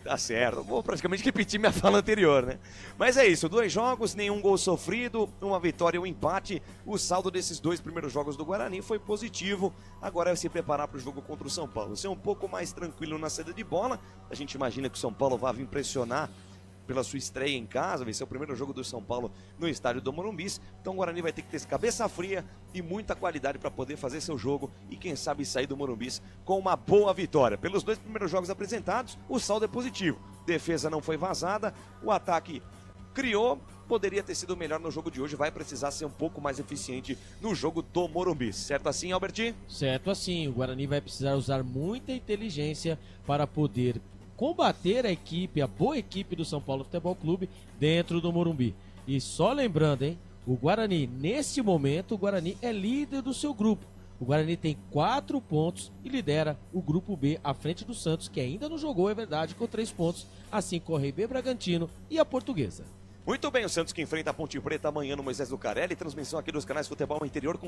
Tá certo, vou praticamente repetir minha fala anterior, né? Mas é isso, 2 jogos, nenhum gol sofrido, uma vitória e um empate. O saldo desses 2 primeiros jogos do Guarani foi positivo. Agora é se preparar para o jogo contra o São Paulo. Ser um pouco mais tranquilo na saída de bola. A gente imagina que o São Paulo vai vir pressionar pela sua estreia em casa, vai ser o primeiro jogo do São Paulo no estádio do Morumbi. Então o Guarani vai ter que ter cabeça fria e muita qualidade para poder fazer seu jogo e quem sabe sair do Morumbi com uma boa vitória. Pelos 2 primeiros jogos apresentados, o saldo é positivo. Defesa não foi vazada, o ataque criou, poderia ter sido melhor no jogo de hoje, vai precisar ser um pouco mais eficiente no jogo do Morumbi. Certo assim, Alberti? Certo assim, o Guarani vai precisar usar muita inteligência para poder combater a equipe, a boa equipe do São Paulo Futebol Clube dentro do Morumbi. E só lembrando, hein, o Guarani, nesse momento, o Guarani é líder do seu grupo. O Guarani tem 4 pontos e lidera o grupo B à frente do Santos, que ainda não jogou, é verdade, com 3 pontos, assim como o RB Bragantino e a Portuguesa. Muito bem, o Santos que enfrenta a Ponte Preta amanhã no Moisés Lucarelli, transmissão aqui dos canais Futebol Interior com